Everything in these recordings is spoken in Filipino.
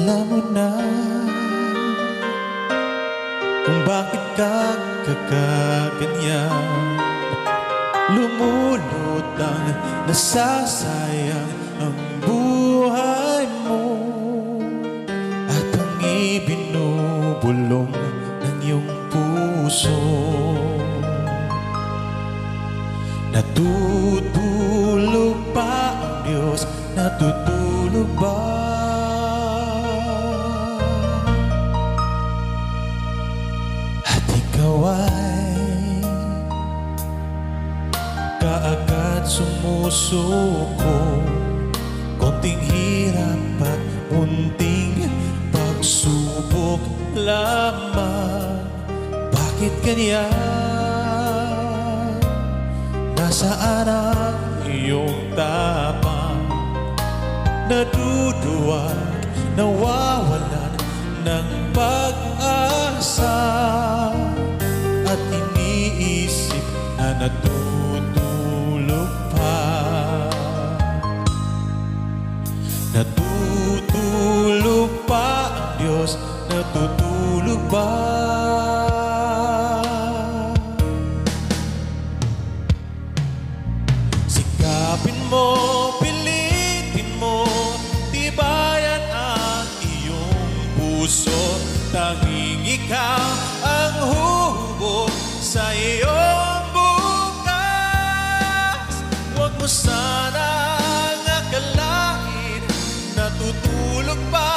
Alam mo na kung bakit ka kakaganyan. Lumulutang, nasasayang ang buhay mo, at ang ibinubulong ng iyong puso. Natutulog ba ang Diyos? Natutulog ba? At ikaw ay kaagad sumusuko. Konting hirap at munting pagsubok lamang. Bakit ganyan? Nasaan ang iyong tapang? Naduduwag, nawawalan ng pag-asa, at iniisip na natutulog pa. Natutulog pa ang Diyos? Natutulog ba? Sikapin mo, pilitin mo, tibayan ang iyong puso. Tanging ikaw ang huhubog sa iyong bukas. Huwag mo sanang akalain natutulog pa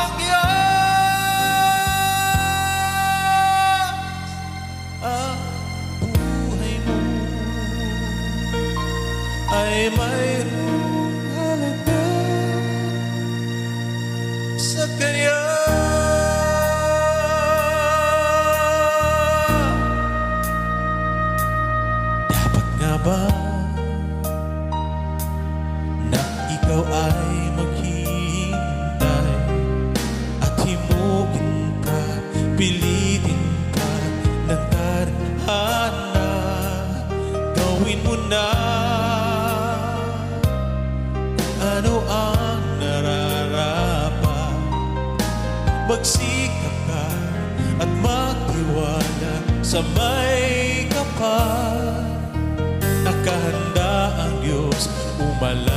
ang Diyos. Ang buhay mo ay mayroong halaga sa Kanya. Dapat nga ba na ikaw ay maghihintay at himugin ka, pilitin ka ng tadhana? Gawin mo na ano ang nararapat. Magsikap ka at magtiwala sa may kapal. Nakahanda ang Diyos umala